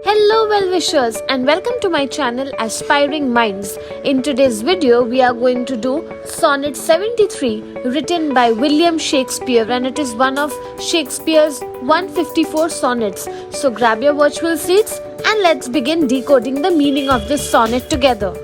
Hello well-wishers and welcome to my channel Aspiring Minds. In today's video we are going to do Sonnet 73 written by William Shakespeare, and it is one of Shakespeare's 154 sonnets. So grab your virtual seats and let's begin decoding the meaning of this sonnet together.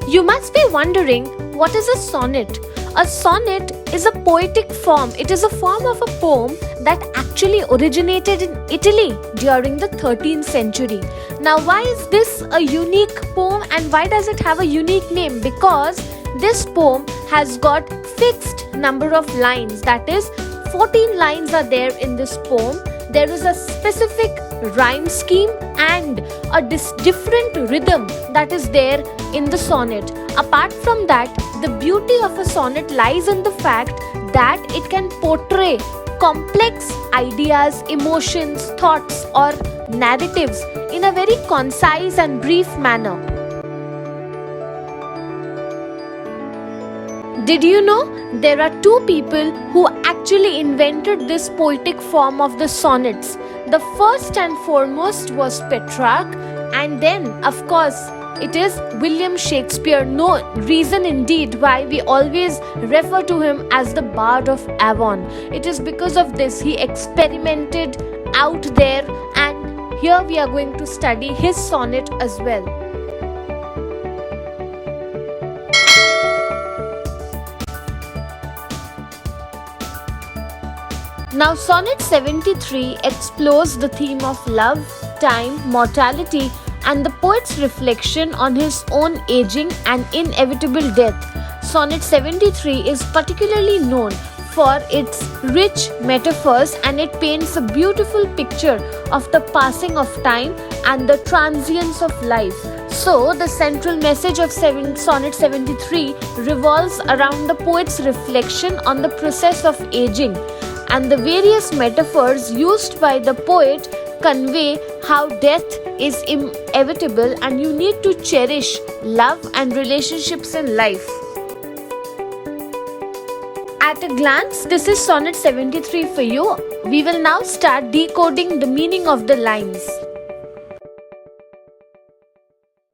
You must be wondering, what is a sonnet? A sonnet is a poetic form. It is a form of a poem that actually originated in Italy during the 13th century. Now, why is this a unique poem and why does it have a unique name? Because this poem has got fixed number of lines. That is, 14 lines are there in this poem. There is a specific rhyme scheme and a different rhythm that is there in the sonnet. Apart from that, the beauty of a sonnet lies in the fact that it can portray complex ideas, emotions, thoughts or narratives in a very concise and brief manner. Did you know there are two people who actually invented this poetic form of the sonnets? The first and foremost was Petrarch, and then of course it is William Shakespeare. No reason indeed why we always refer to him as the Bard of Avon. It is because of this he experimented out there, and here we are going to study his sonnet as well. Now, Sonnet 73 explores the theme of love, time, mortality, and the poet's reflection on his own aging and inevitable death. Sonnet 73 is particularly known for its rich metaphors, and it paints a beautiful picture of the passing of time and the transience of life. So, the central message of Sonnet 73 revolves around the poet's reflection on the process of aging, and the various metaphors used by the poet convey how death is inevitable and you need to cherish love and relationships in life. At a glance, this is Sonnet 73 for you. We will now start decoding the meaning of the lines.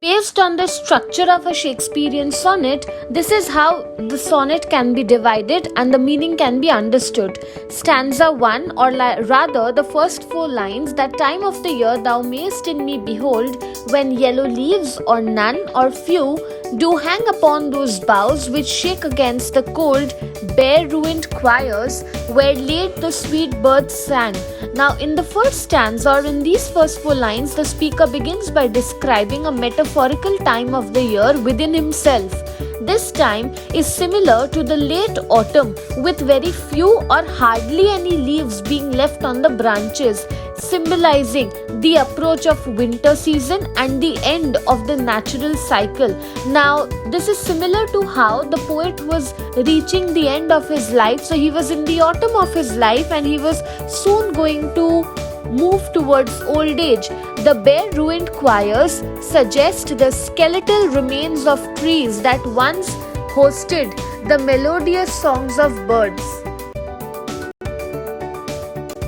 Based on the structure of a Shakespearean sonnet, this is how the sonnet can be divided and the meaning can be understood. Stanza 1, or rather the first 4 lines: that time of the year thou mayst in me behold, when yellow leaves or none or few do hang upon those boughs which shake against the cold, bare ruined choirs where late the sweet birds sang. Now in the first stanza, or in these first 4 lines, the speaker begins by describing a metaphorical time of the year within himself. This time is similar to the late autumn, with very few or hardly any leaves being left on the branches, symbolizing the approach of winter season and the end of the natural cycle. Now, this is similar to how the poet was reaching the end of his life. So he was in the autumn of his life and he was soon going to move towards old age. The bare ruined choirs suggest the skeletal remains of trees that once hosted the melodious songs of birds.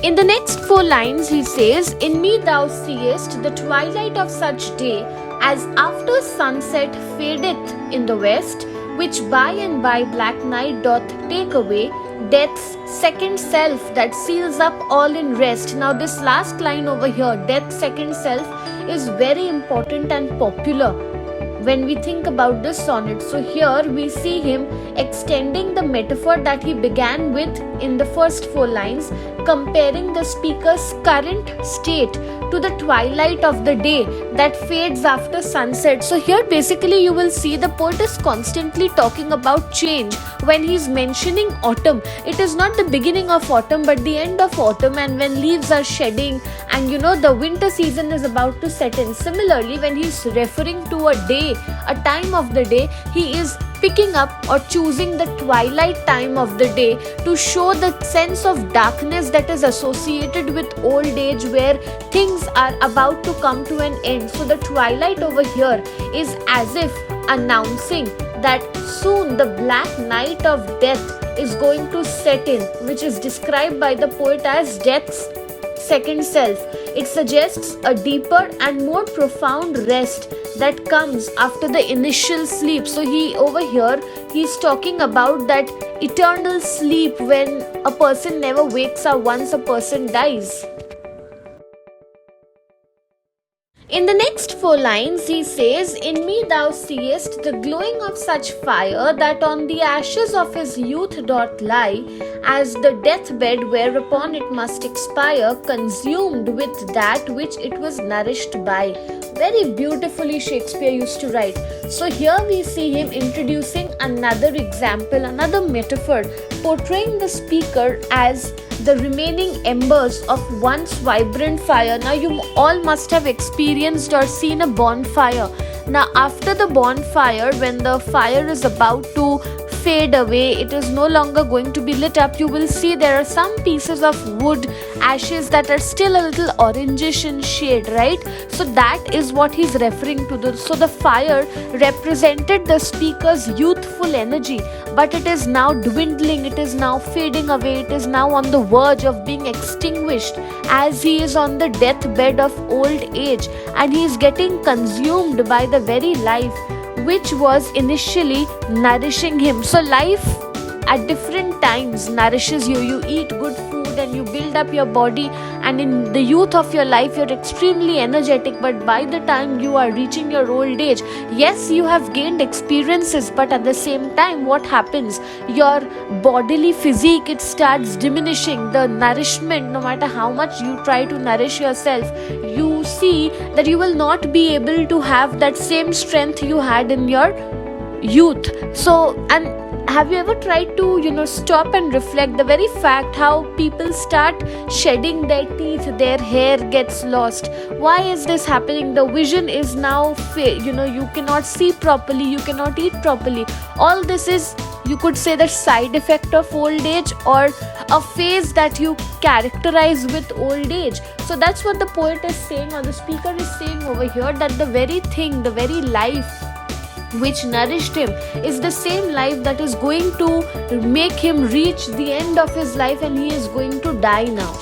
In the next 4 lines he says, in me thou seest the twilight of such day as after sunset fadeth in the west, which by and by black night doth take away, death's second self that seals up all in rest. Now this last line over here, death's second self, is very important and popular when we think about this sonnet. So here we see him extending the metaphor that he began with in the first 4 lines, comparing the speaker's current state to the twilight of the day that fades after sunset. So here basically you will see the poet is constantly talking about change. When he's mentioning autumn, it is not the beginning of autumn but the end of autumn, and when leaves are shedding and the winter season is about to set in. Similarly, when he's referring to a day, a time of the day, he is picking up or choosing the twilight time of the day to show the sense of darkness that is associated with old age, where things are about to come to an end. So the twilight over here is as if announcing that soon the black night of death is going to set in, which is described by the poet as death's second self. It suggests a deeper and more profound rest that comes after the initial sleep. So he's talking about that eternal sleep when a person never wakes up once a person dies. In the next 4 lines, he says, "In me thou seest the glowing of such fire, that on the ashes of his youth doth lie, as the deathbed whereupon it must expire, consumed with that which it was nourished by." Very beautifully Shakespeare used to write. So here we see him introducing another example, another metaphor, portraying the speaker as the remaining embers of once vibrant fire. Now you all must have experienced or seen a bonfire. Now after the bonfire, when the fire is about to fade away, it is no longer going to be lit up, you will see there are some pieces of wood ashes that are still a little orangish in shade, right? So that is what he's referring to. So the fire represented the speaker's youthful energy, but it is now dwindling, it is now fading away, it is now on the verge of being extinguished as he is on the deathbed of old age, and he is getting consumed by the very life which was initially nourishing him. So life at different times nourishes you. You eat good food and you build up your body, and in the youth of your life you're extremely energetic, but by the time you are reaching your old age, yes, you have gained experiences, but at the same time what happens? Your bodily physique, it starts diminishing. The nourishment, no matter how much you try to nourish yourself, you see that you will not be able to have that same strength you had in your youth. So, and have you ever tried to stop and reflect the very fact how people start shedding their teeth, their hair gets lost? Why is this happening? The vision is now you cannot see properly, you cannot eat properly. All this is, you could say, the side effect of old age, or a phase that you characterize with old age. So that's what the poet is saying, or the speaker is saying over here, that the very thing, the very life which nourished him is the same life that is going to make him reach the end of his life, and he is going to die now.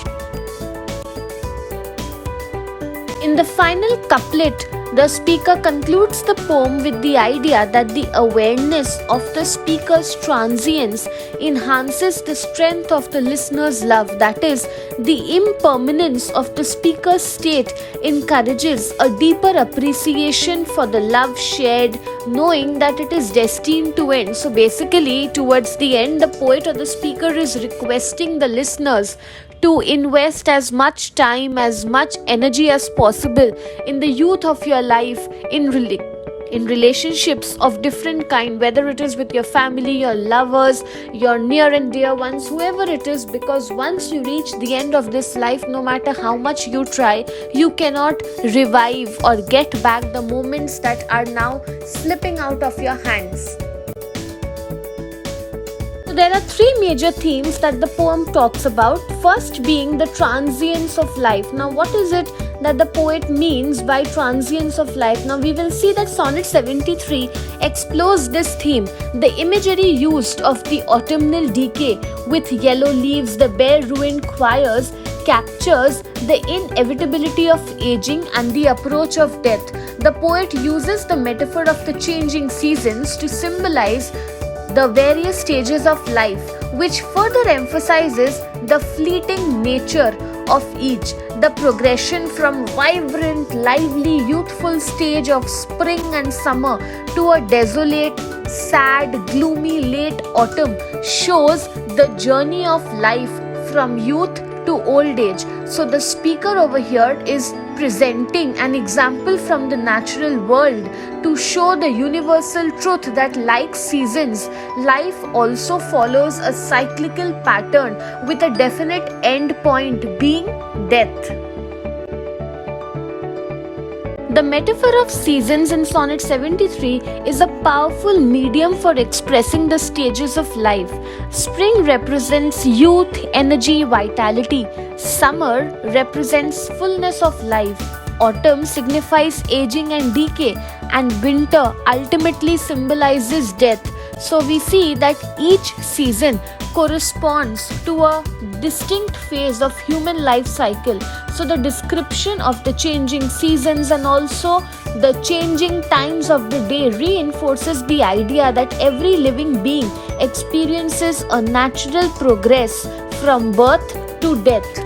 In the final couplet, the speaker concludes the poem with the idea that the awareness of the speaker's transience enhances the strength of the listener's love. That is, the impermanence of the speaker's state encourages a deeper appreciation for the love shared, knowing that it is destined to end. So basically, towards the end, the poet or the speaker is requesting the listeners to invest as much time, as much energy as possible in the youth of your life, in relationships of different kind, whether it is with your family, your lovers, your near and dear ones, whoever it is, because once you reach the end of this life, no matter how much you try, you cannot revive or get back the moments that are now slipping out of your hands. So there are 3 major themes that the poem talks about. First being the transience of life. Now what is it that the poet means by transience of life? Now we will see that Sonnet 73 explores this theme. The imagery used of the autumnal decay with yellow leaves, the bare ruined choirs, captures the inevitability of aging and the approach of death. The poet uses the metaphor of the changing seasons to symbolize the various stages of life, which further emphasizes the fleeting nature of each. The progression from vibrant, lively, youthful stage of spring and summer to a desolate, sad, gloomy late autumn shows the journey of life from youth to old age. So the speaker over here is presenting an example from the natural world to show the universal truth that, like seasons, life also follows a cyclical pattern with a definite end point being death. The metaphor of seasons in Sonnet 73 is a powerful medium for expressing the stages of life. Spring represents youth, energy, vitality. Summer represents fullness of life. autumn signifies aging and decay, and winter ultimately symbolizes death. So we see that each season corresponds to a distinct phase of human life cycle. So the description of the changing seasons and also the changing times of the day reinforces the idea that every living being experiences a natural progress from birth to death.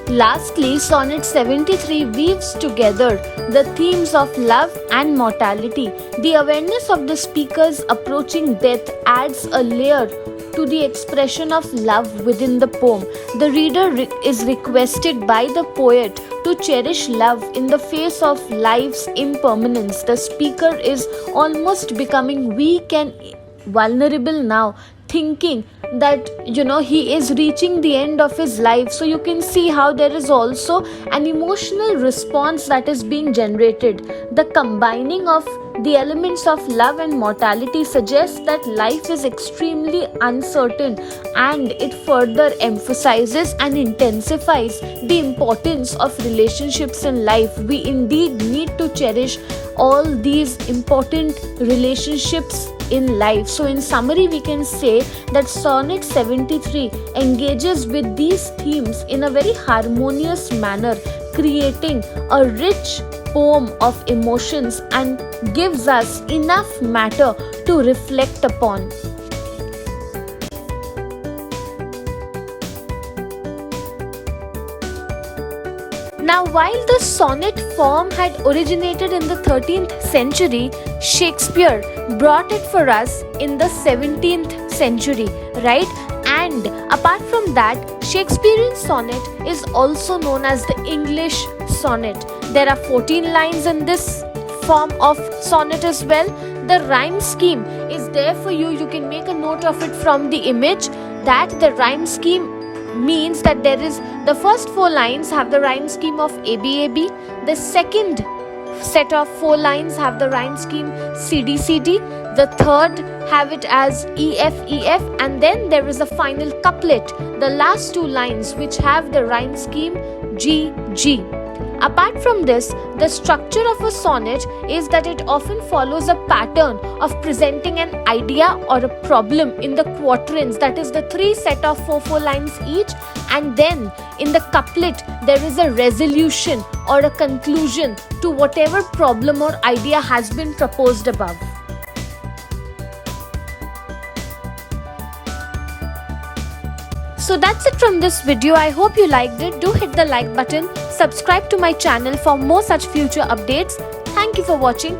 Lastly, Sonnet 73 weaves together the themes of love and mortality. The awareness of the speaker's approaching death adds a layer to the expression of love within the poem. The reader is requested by the poet to cherish love in the face of life's impermanence. The speaker is almost becoming weak and vulnerable now, thinking that he is reaching the end of his life. So you can see how there is also an emotional response that is being generated. The combining of the elements of love and mortality suggests that life is extremely uncertain, and it further emphasizes and intensifies the importance of relationships in life. We indeed need to cherish all these important relationships in life. So in summary, we can say that Sonnet 73 engages with these themes in a very harmonious manner, creating a rich poem of emotions and gives us enough matter to reflect upon. Now, while the sonnet form had originated in the 13th century, Shakespeare brought it for us in the 17th century, right? And apart from that, Shakespearean sonnet is also known as the English sonnet. There are 14 lines in this form of sonnet as well. The rhyme scheme is there for you. You can make a note of it from the image, that the rhyme scheme means that there is the first 4 lines have the rhyme scheme of ABAB, the second set of 4 lines have the rhyme scheme CDCD, the third have it as EFEF, and then there is a final couplet, the last 2 lines, which have the rhyme scheme GG. Apart from this, the structure of a sonnet is that it often follows a pattern of presenting an idea or a problem in the quatrains, that is the 3 set of 4 lines each, and then in the couplet there is a resolution or a conclusion to whatever problem or idea has been proposed above. So that's it from this video. I hope you liked it. Do hit the like button, subscribe to my channel for more such future updates. Thank you for watching.